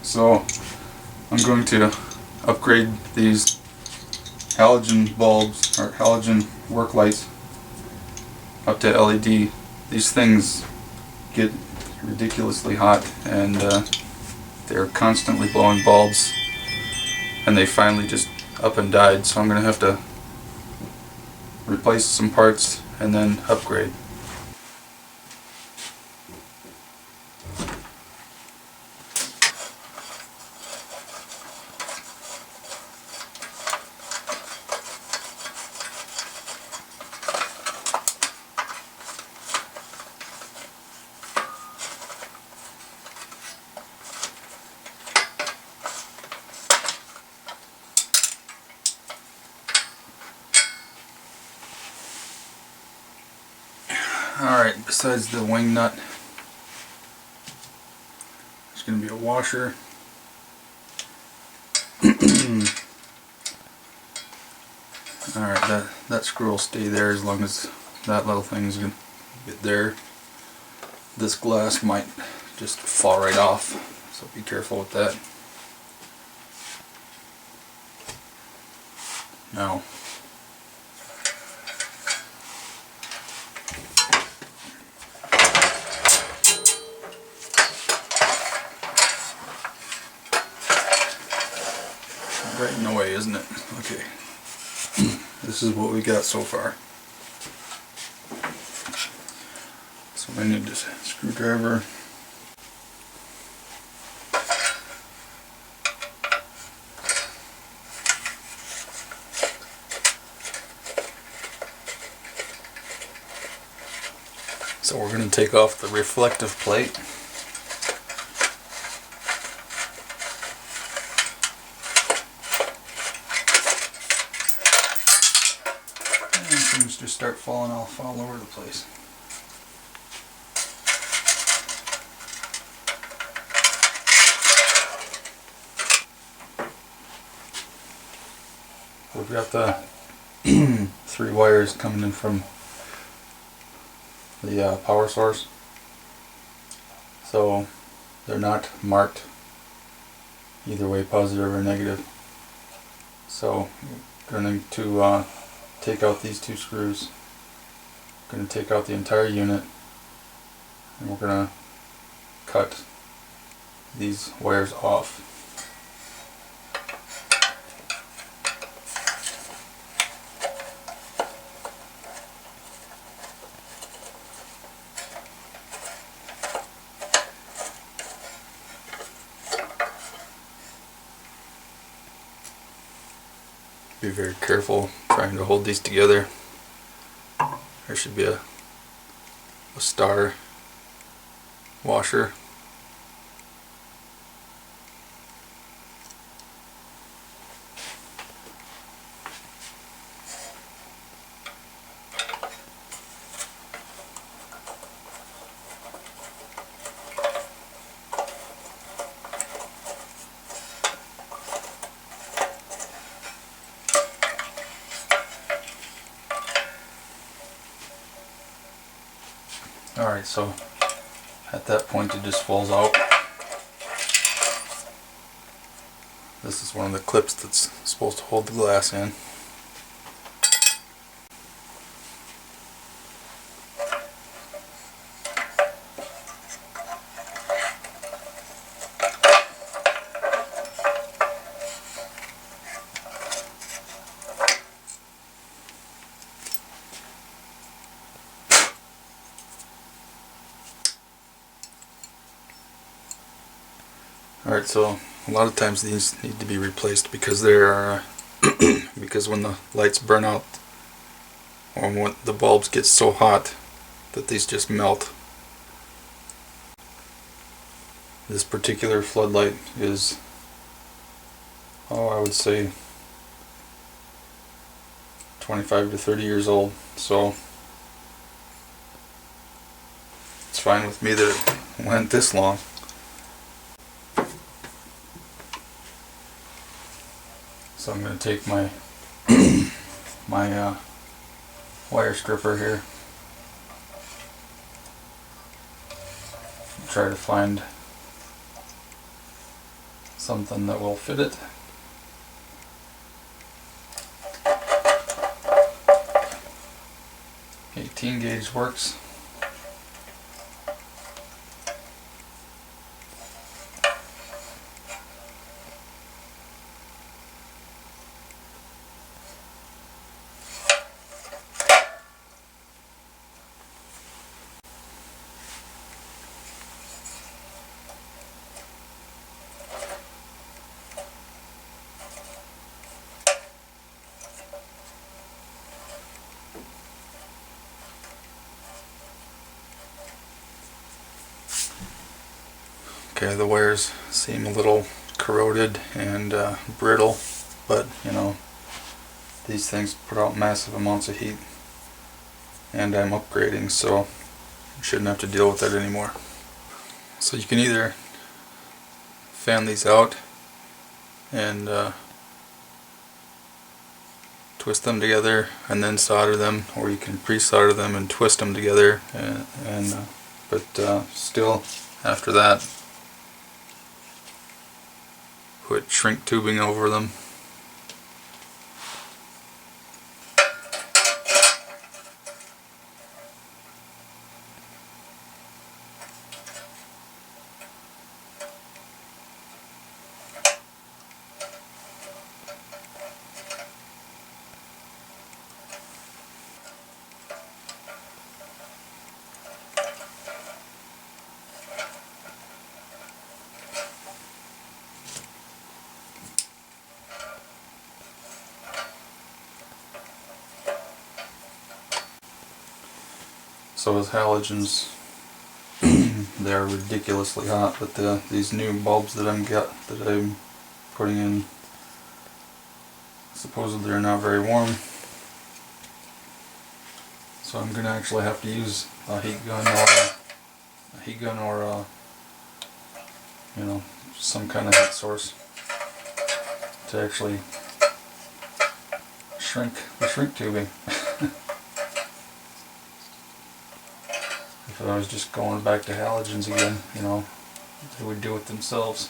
So I'm going to upgrade these halogen bulbs or halogen work lights up to LED. These things get ridiculously hot and they're constantly blowing bulbs, and they finally just up and died, so I'm going to have to replace some parts and then upgrade. Alright, besides the wing nut, there's going to be a washer. Alright, that screw will stay there as long as that little thing's going to get there. This glass might just fall right off, so be careful with that. Now, right in the way, isn't it? Okay. This is what we got so far. So I need this screwdriver. So we're going to take off the reflective plate. And things just start falling off all over the place. We've got the 3 wires coming in from the power source, so they're not marked either way, positive or negative. So we're going to take out these 2 screws, going to take out the entire unit, and we're going to cut these wires off. Be very careful trying to hold these together. There should be a star washer. Alright, so at that point it just falls out. This is one of the clips that's supposed to hold the glass in. Alright, so a lot of times these need to be replaced because there are because when the lights burn out, or when the bulbs get so hot that these just melt. This particular floodlight is, I would say 25 to 30 years old, so it's fine with me that it went this long. So I'm going to take my wire stripper here, try to find something that will fit it. '18 gauge works. Okay, the wires seem a little corroded and brittle, but you know, these things put out massive amounts of heat, and I'm upgrading, so I shouldn't have to deal with that anymore. So you can either fan these out and twist them together and then solder them, or you can pre-solder them and twist them together, but still after that put shrink tubing over them. So as halogens, they are ridiculously hot, but these new bulbs that I'm putting in supposedly are not very warm. So I'm going to actually have to use a heat gun or you know, some kind of heat source to actually shrink the shrink tubing. If I was just going back to halogens again, you know, they would do it themselves.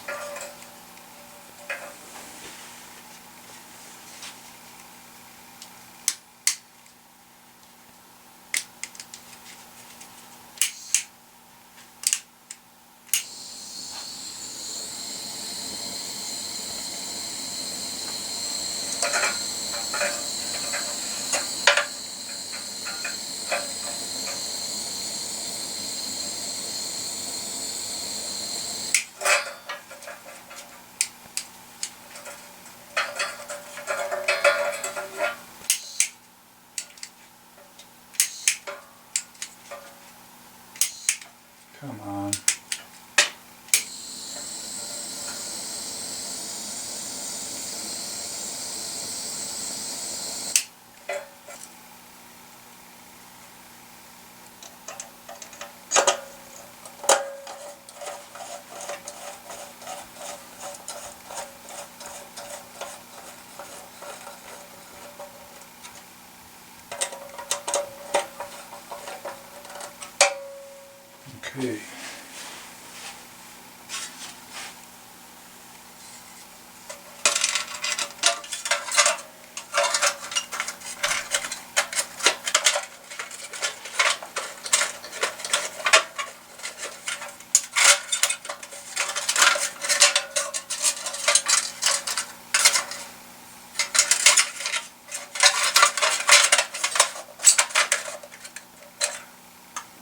Come on. Okay.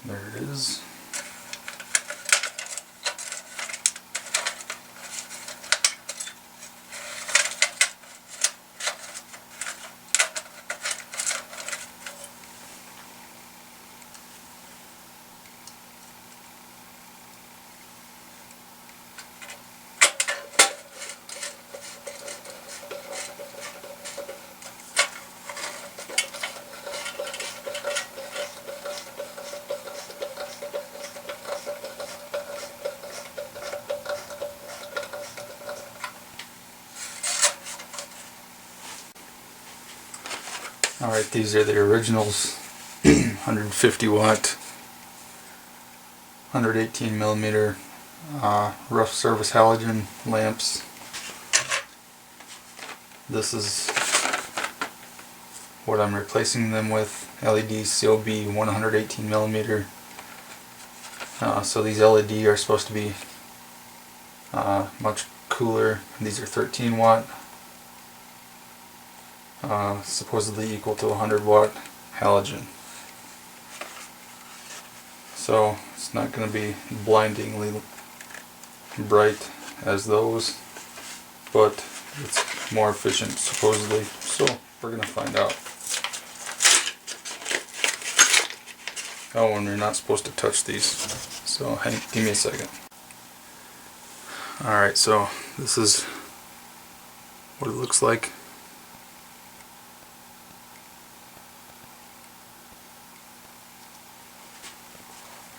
There it is. Alright, these are the originals, 150 watt, 118 millimeter rough service halogen lamps. This is what I'm replacing them with, LED COB 118mm. So these LED are supposed to be much cooler. These are 13 watt, supposedly equal to 100 watt halogen. So it's not going to be blindingly bright as those, but it's more efficient supposedly. So we're going to find out. Oh, and you're not supposed to touch these, so give me a second. Alright, so this is what it looks like.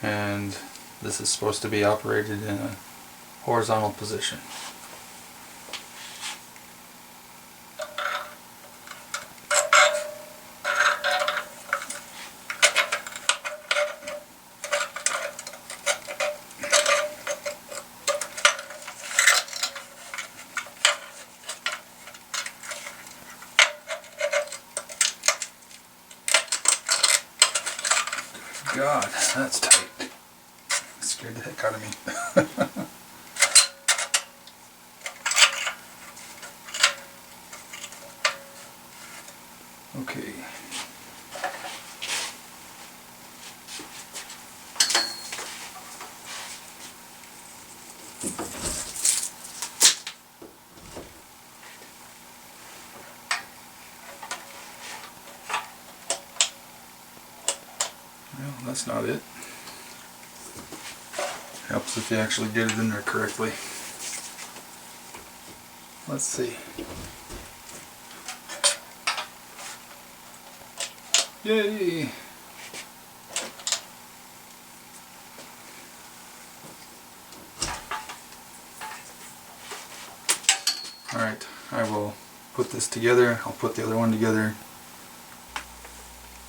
And this is supposed to be operated in a horizontal position. God, that's tight. It scared the heck out of me. Okay. Well, that's not it. Helps if you actually get it in there correctly. Let's see. Yay! Alright, I will put this together. I'll put the other one together.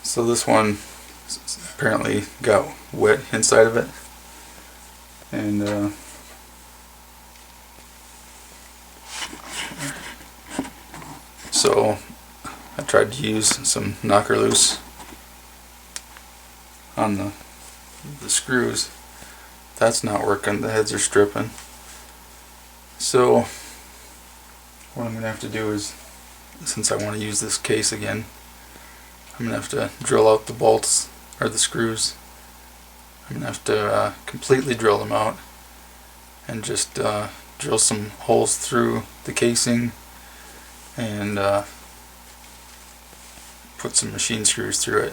So this one apparently got wet inside of it. And so I tried to use some knocker loose on the screws. That's not working. The heads are stripping. So what I'm going to have to do is, since I want to use this case again, I'm going to have to drill out the bolts, or the screws. I'm going to have to completely drill them out and just drill some holes through the casing and put some machine screws through it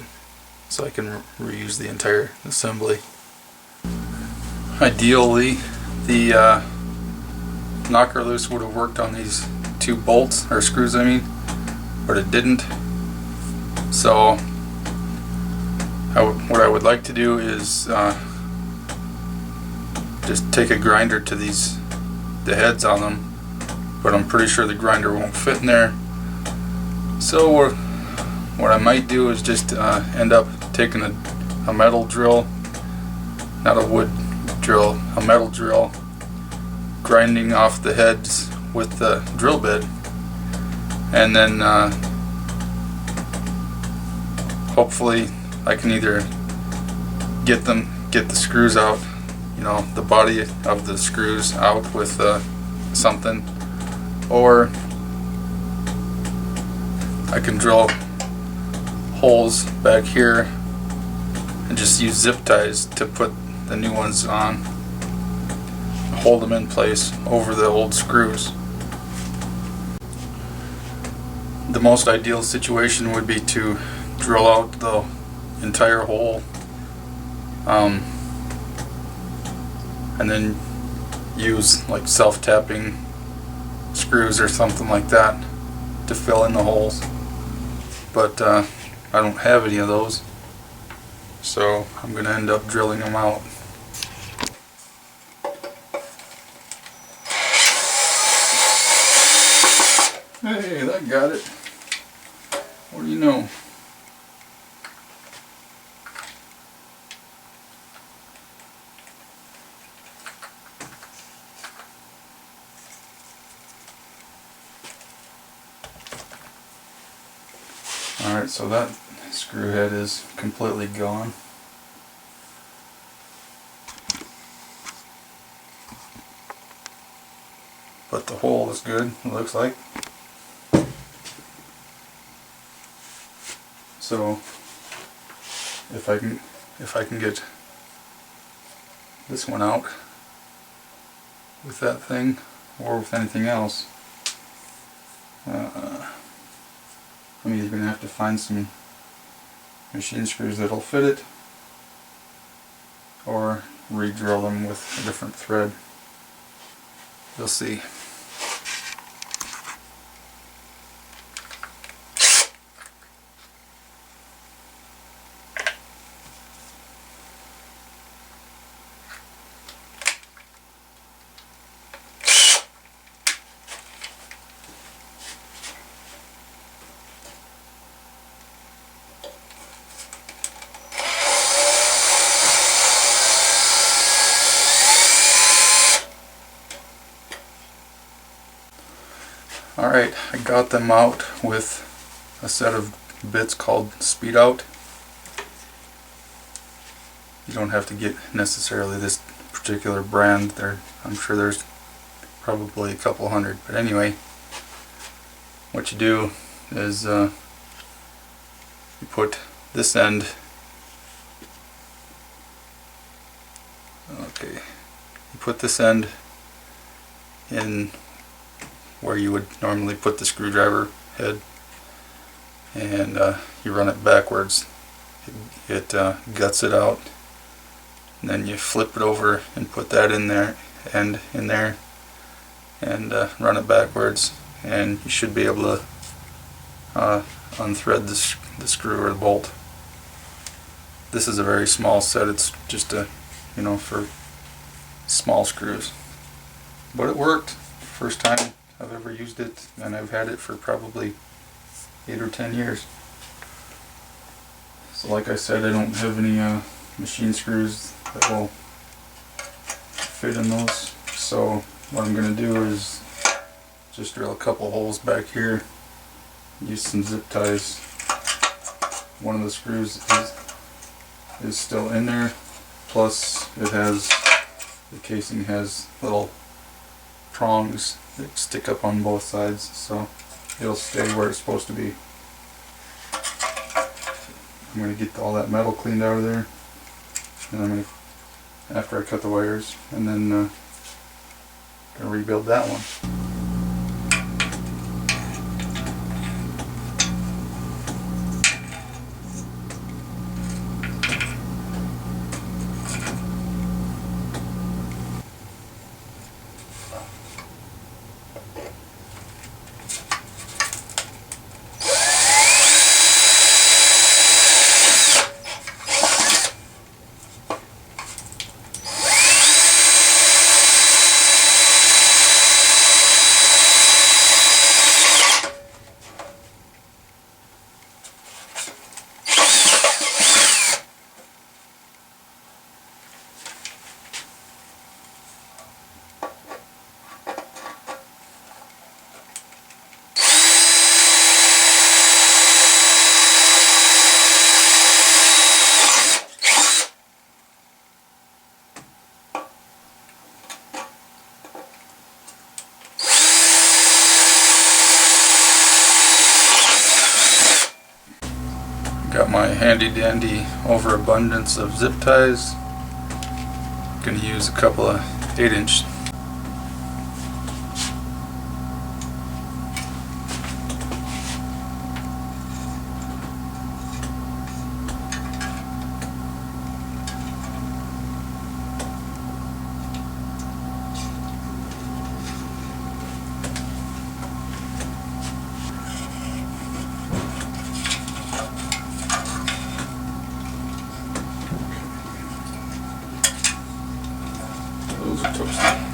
so I can reuse the entire assembly. Ideally, the knocker loose would have worked on these two bolts, or screws I mean, but it didn't. So what I would like to do is just take a grinder to the heads on them, but I'm pretty sure the grinder won't fit in there. So what I might do is just end up taking a metal drill, not a wood drill, a metal drill, grinding off the heads with the drill bit, and then hopefully I can either get the screws out, you know, the body of the screws out with something, or I can drill holes back here and just use zip ties to put the new ones on, hold them in place over the old screws. The most ideal situation would be to drill out the entire hole and then use like self-tapping screws or something like that to fill in the holes, but I don't have any of those, so I'm going to end up drilling them out. Hey, that got it. What do you know? Alright, so that screw head is completely gone. But the hole is good, it looks like. So if I can get this one out with that thing or with anything else, I'm either going to have to find some machine screws that'll fit it or re-drill them with a different thread. You'll see. Alright, I got them out with a set of bits called Speed Out. You don't have to get necessarily this particular brand. I'm sure there's probably a couple hundred. But anyway, what you do is you put this end, you put this end in where you would normally put the screwdriver head, and you run it backwards. It guts it out, and then you flip it over and put that in there and run it backwards, and you should be able to unthread the screw or the bolt. This is a very small set. It's just for small screws, but it worked. First time I've ever used it, and I've had it for probably 8 or 10 years. So like I said, I don't have any machine screws that will fit in those, so what I'm going to do is just drill a couple holes back here, use some zip ties. One of the screws is still in there, plus the casing has little prongs that stick up on both sides, so it'll stay where it's supposed to be. I'm going to get all that metal cleaned out of there, and I'm going to, after I cut the wires, and then going to rebuild that one. Got my handy dandy overabundance of zip ties. Gonna use a couple of 8-inch. Those are toasty.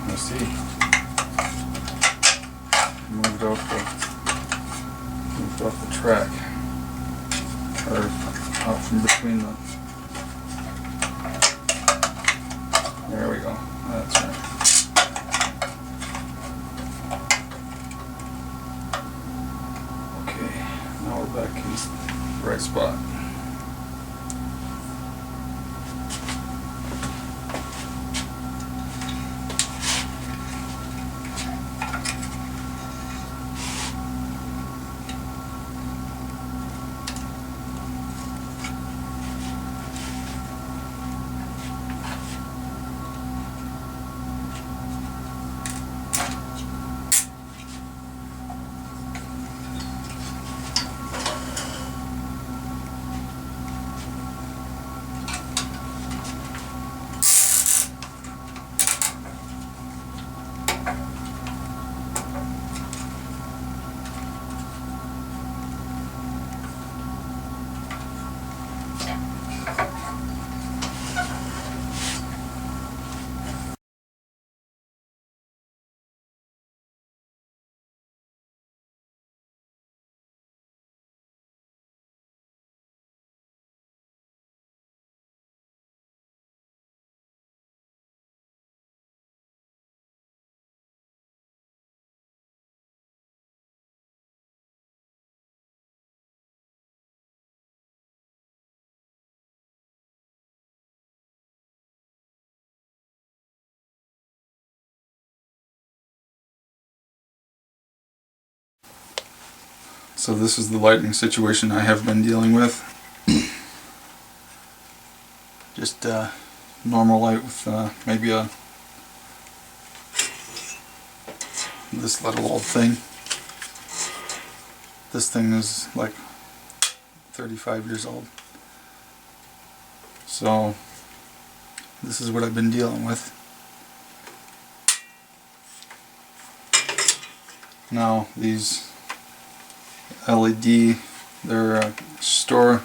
Let's see. Moved off the track, or out from between the. There we go. That's right. Okay, now we're back in the right spot. So this is the lighting situation I have been dealing with. Just normal light with maybe this little old thing. This thing is like 35 years old. So this is what I've been dealing with. Now these LED, they're Storsio.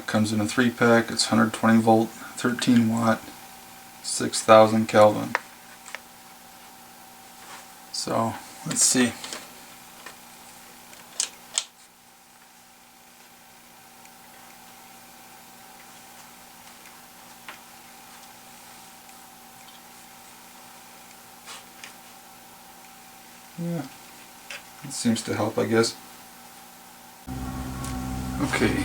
Comes in a 3-pack. It's 120 volt, 13 watt, 6,000 Kelvin. So let's see. Yeah, it seems to help, I guess. Okay.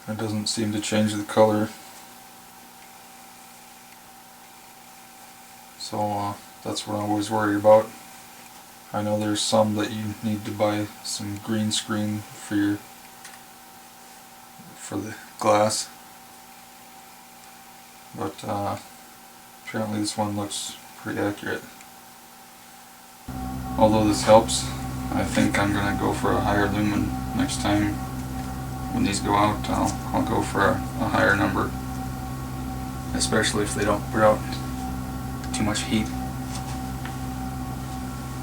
It doesn't seem to change the color. So that's what I always worry about. I know there's some that you need to buy some green screen for the glass, but apparently this one looks pretty accurate. Although this helps, I think I'm gonna go for a higher lumen next time when these go out, I'll go for a higher number, especially if they don't put out too much heat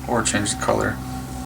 or change the color.